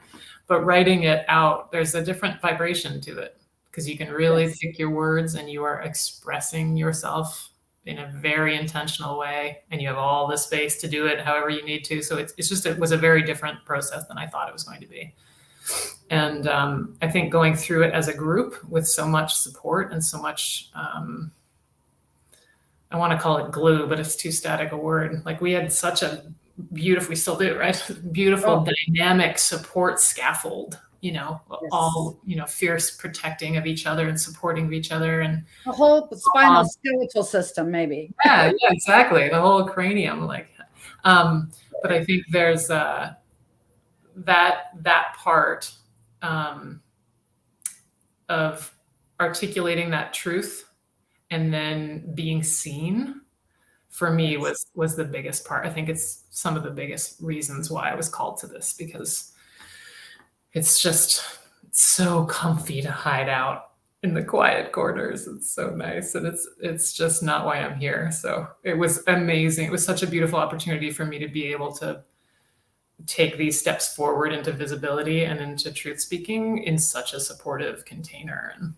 But writing it out, there's a different vibration to it, because you can really pick your words and you are expressing yourself in a very intentional way, and you have all the space to do it however you need to. So it was a very different process than I thought it was going to be. And I think going through it as a group with so much support and so much, I want to call it glue, but it's too static a word. Like, we had such a beautiful, we still do, right? Beautiful, dynamic support scaffold, all, fierce protecting of each other and supporting of each other. And the whole spinal skeletal system, maybe. Yeah, exactly. The whole cranium, but I think there's that part of articulating that truth and then being seen, for me, was the biggest part. I think it's some of the biggest reasons why I was called to this, because it's so comfy to hide out in the quiet corners. It's so nice. And it's just not why I'm here. So it was amazing. It was such a beautiful opportunity for me to be able to take these steps forward into visibility and into truth speaking in such a supportive container, and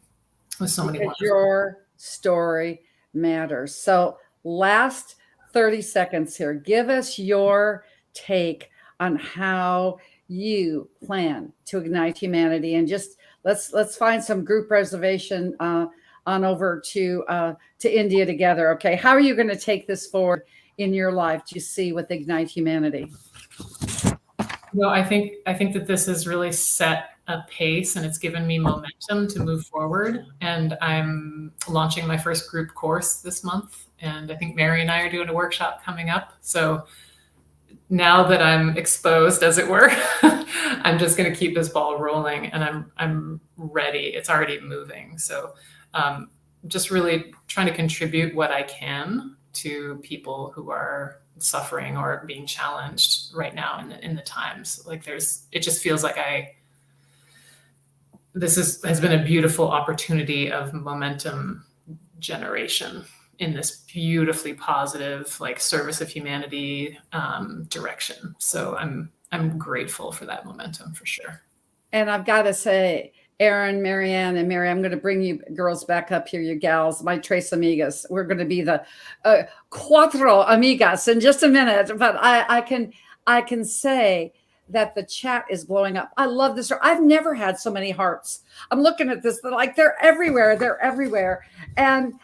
with so many wonderful. Your story matters. So last 30 seconds here, give us your take on how you plan to ignite humanity. And just let's find some group reservation on over to India together. Okay, how are you going to take this forward in your life? Do you see with Ignite Humanity? No, I think that this has really set a pace, and it's given me momentum to move forward. And I'm launching my first group course this month, and I think Mary and I are doing a workshop coming up. So now that I'm exposed, as it were, I'm just going to keep this ball rolling, and I'm ready. It's already moving. So just really trying to contribute what I can to people who are suffering or being challenged right now in the times. Like it just feels like this has been a beautiful opportunity of momentum generation in this beautifully positive, like, service of humanity direction. So I'm grateful for that momentum, for sure. And I've got to say, Erin, MaryAnn, and Mary, I'm going to bring you girls back up here, you gals, my tres amigas. We're going to be the cuatro amigas in just a minute. But I can say that the chat is blowing up. I love this. I've never had so many hearts. I'm looking at this, like, they're everywhere. They're everywhere. And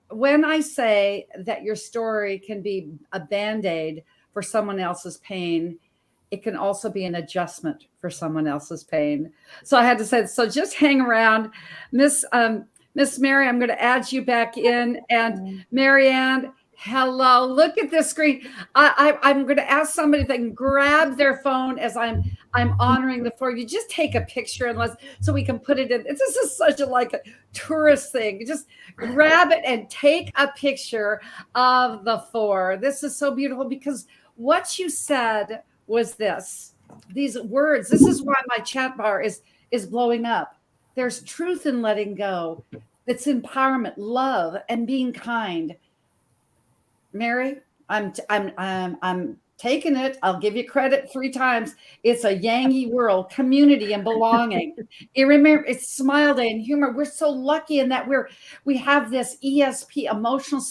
when I say that your story can be a Band-Aid for someone else's pain, it can also be an adjustment for someone else's pain. So I had to say, so just hang around. Miss Mary, I'm going to add you back in. And MaryAnn, hello. Look at this screen. I'm going to ask somebody if they can grab their phone as I'm honoring the floor. You just take a picture so we can put it in. This is such a tourist thing. Just grab it and take a picture of the four. This is so beautiful, because what you said was these words. This is why my chat bar is blowing up. There's truth in letting go. It's empowerment, love, and being kind. Mary, I'm taking it. I'll give you credit 3 times. It's a Yangi world, community and belonging. Remember, it's Smile Day and humor. We're so lucky in that we have this ESP, emotional,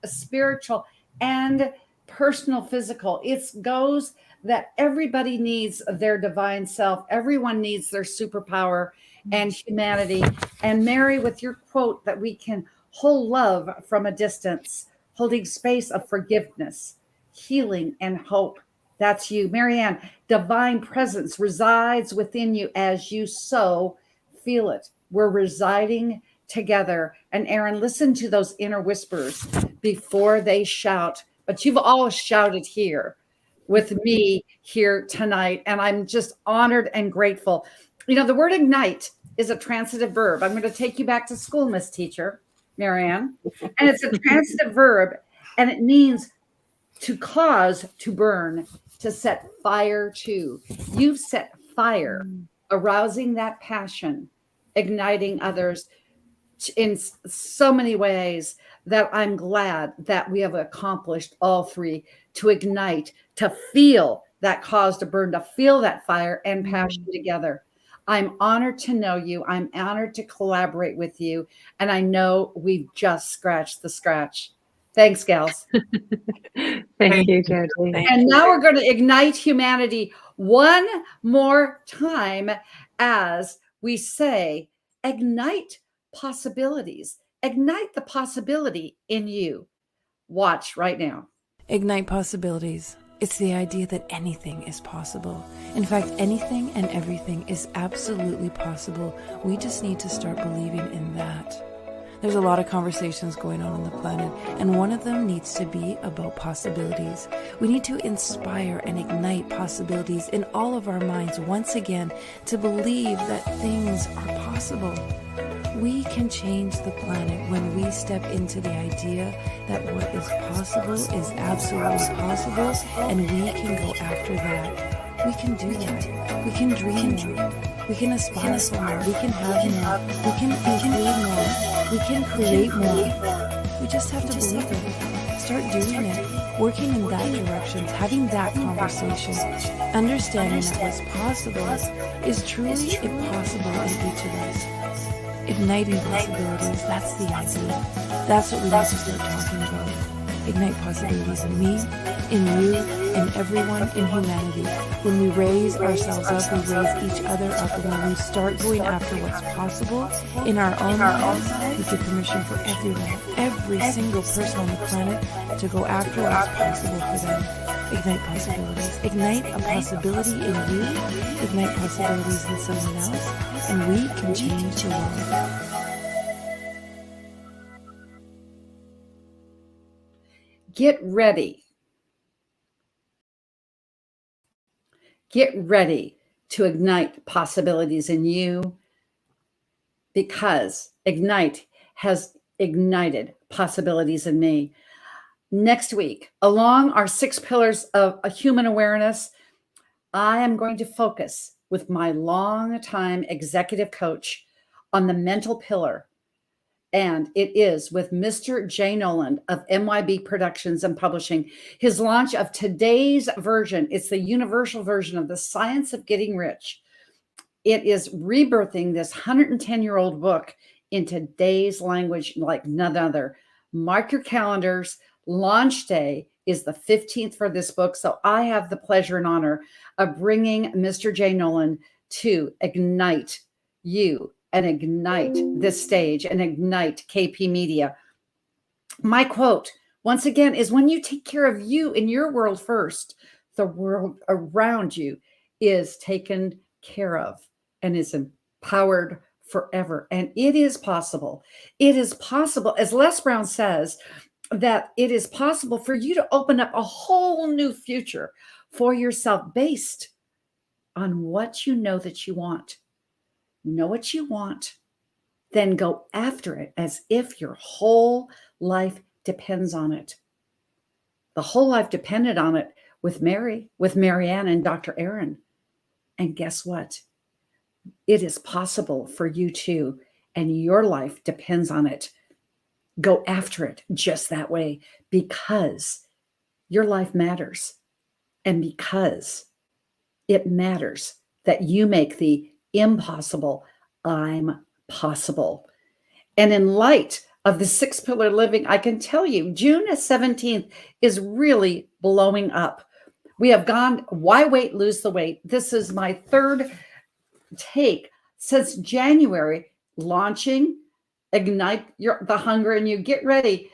spiritual, and personal, physical. It goes that everybody needs their divine self. Everyone needs their superpower and humanity. And Mary, with your quote that we can hold love from a distance, holding space of forgiveness, healing, and hope. That's you. MaryAnn, divine presence resides within you as you so feel it. We're residing together. And Erin, listen to those inner whispers before they shout. But you've all shouted here with me here tonight. And I'm just honored and grateful. You know, the word ignite is a transitive verb. I'm going to take you back to school, Miss Teacher, MaryAnn. And it's a transitive verb, and it means to cause, to burn, to set fire to. You've set fire, arousing that passion, igniting others in so many ways that I'm glad that we have accomplished all 3, to ignite, to feel that cause to burn, to feel that fire and passion together. I'm honored to know you. I'm honored to collaborate with you. And I know we've just scratched the scratch. Thanks, gals. Thank you, Jody. And now we're going to ignite humanity one more time as we say, ignite possibilities. Ignite the possibility in you. Watch right now. Ignite possibilities. It's the idea that anything is possible. In fact, anything and everything is absolutely possible. We just need to start believing in that. There's a lot of conversations going on the planet, and one of them needs to be about possibilities. We need to inspire and ignite possibilities in all of our minds once again to believe that things are possible. We can change the planet when we step into the idea that what is possible is absolutely possible, and we can go after that. We can do that. We can dream more. We can aspire for more. We can have more. We can include more. We can create more. We just have to believe it. Start doing it. Working in that direction. Having that conversation. Understanding that what's possible is truly impossible in each of us. Igniting possibilities, that's the idea. That's what we need to start talking about. Ignite possibilities in me, in you, in everyone, in humanity. When we raise ourselves up, we raise each other up. And when we start going after what's possible in our own lives, we give permission for everyone, every single person on the planet to go after what's possible for them. Ignite possibilities. Ignite a possibility in you. Ignite possibilities in someone else. And we can change the world. Get ready. Get ready to ignite possibilities in you, because Ignite has ignited possibilities in me. Next week, along our 6 pillars of a human awareness, I am going to focus with my longtime executive coach on the mental pillar. And it is with Mr. Jay Noland of MYB Productions and Publishing. His launch of today's version, it's the universal version of The Science of Getting Rich. It is rebirthing this 110-year-old book in today's language like none other. Mark your calendars. Launch day is the 15th for this book. So I have the pleasure and honor of bringing Mr. Jay Noland to ignite you and ignite this stage and ignite KP Media. My quote, once again, is when you take care of you in your world first, the world around you is taken care of and is empowered forever. And it is possible. It is possible, as Les Brown says, that it is possible for you to open up a whole new future for yourself based on what you know that you want. Know what you want, then go after it as if your whole life depends on it. The whole life depended on it with MaryAnn and Dr. Erin. And guess what? It is possible for you too, and your life depends on it. Go after it just that way, because your life matters, and because it matters that you make the impossible I'm possible. And in light of the 6 pillar living, I can tell you June 17th is really blowing up. We have gone Why Wait, Lose the Weight. This is my 3rd take since January, launching Ignite the Hunger in You. Get ready,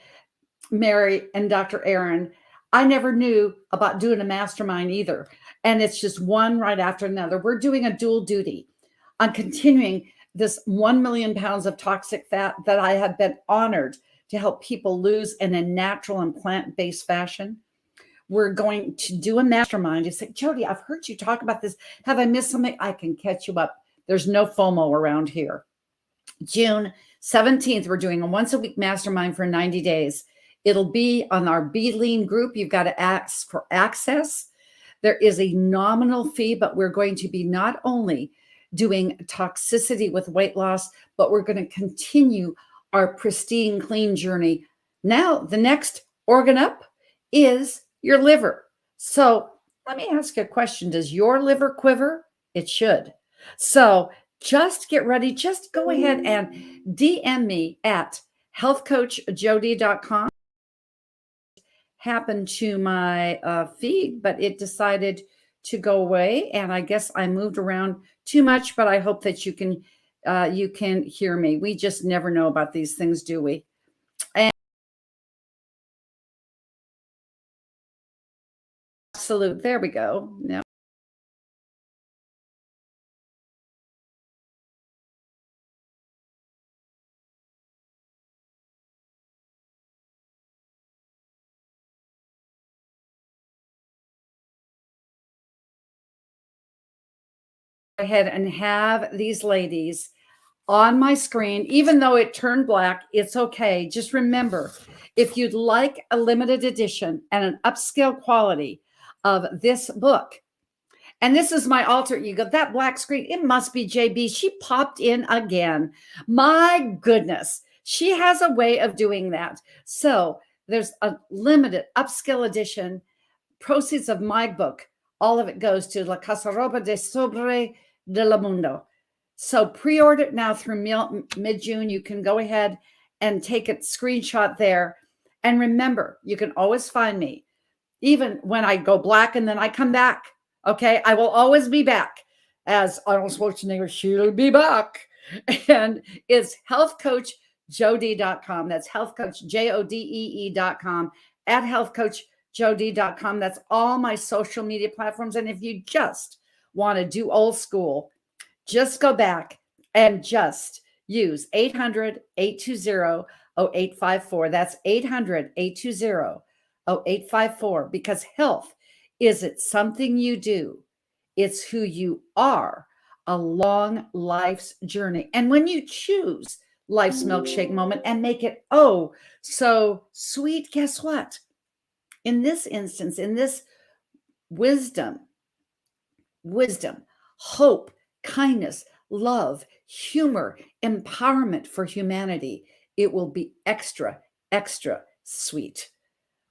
Mary and Dr. Erin. I never knew about doing a mastermind either. And it's just one right after another. We're doing a dual duty on continuing this 1 million pounds of toxic fat that I have been honored to help people lose in a natural and plant-based fashion. We're going to do a mastermind. You say, Jody, I've heard you talk about this. Have I missed something? I can catch you up. There's no FOMO around here. June 17th, we're doing a once-a-week mastermind for 90 days. It'll be on our Be Lean group. You've got to ask for access. There is a nominal fee, but we're going to be not only doing toxicity with weight loss, but we're going to continue our pristine, clean journey. Now, the next organ up is your liver. So let me ask you a question. Does your liver quiver? It should. So just get ready. Just go ahead and DM me at healthcoachjody.com. Happened to my feed, but it decided to go away. And I guess I moved around too much, but I hope that you can hear me. We just never know about these things, do we? And absolute. There we go. Now. Ahead and have these ladies on my screen. Even though it turned black, it's okay. Just remember, if you'd like a limited edition and an upscale quality of this book, and this is my alter ego, that black screen, it must be JB. She popped in again. My goodness, she has a way of doing that. So there's a limited upscale edition, proceeds of my book. All of it goes to La Casaroba de Sobre de la Mundo. So pre-order it now through mid-June. You can go ahead and take a screenshot there. And remember, you can always find me even when I go black and then I come back. Okay. I will always be back, as Arnold Schwarzenegger, she'll be back. And it's healthcoachjodie.com. That's healthcoachjodee.com, at healthcoachjodie.com. That's all my social media platforms. And if you just want to do old school, just go back and just use 800-820-0854. That's 800-820-0854, because health isn't something you do. It's who you are, a long life's journey. And when you choose life's milkshake moment and make it oh so sweet, guess what? In this instance, in this wisdom, hope, kindness, love, humor, empowerment for humanity, it will be extra, extra sweet.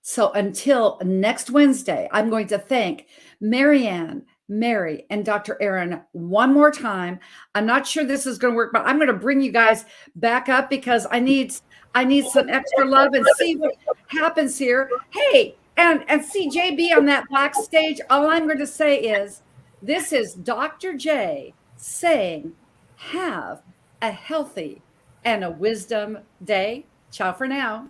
So until next Wednesday, I'm going to thank MaryAnn, Mary, and Dr. Erin one more time. I'm not sure this is going to work, but I'm going to bring you guys back up because I need some extra love and see what happens here. Hey, and see JB on that backstage. All I'm going to say is, this is Dr. J saying, have a healthy and a wisdom day. Ciao for now.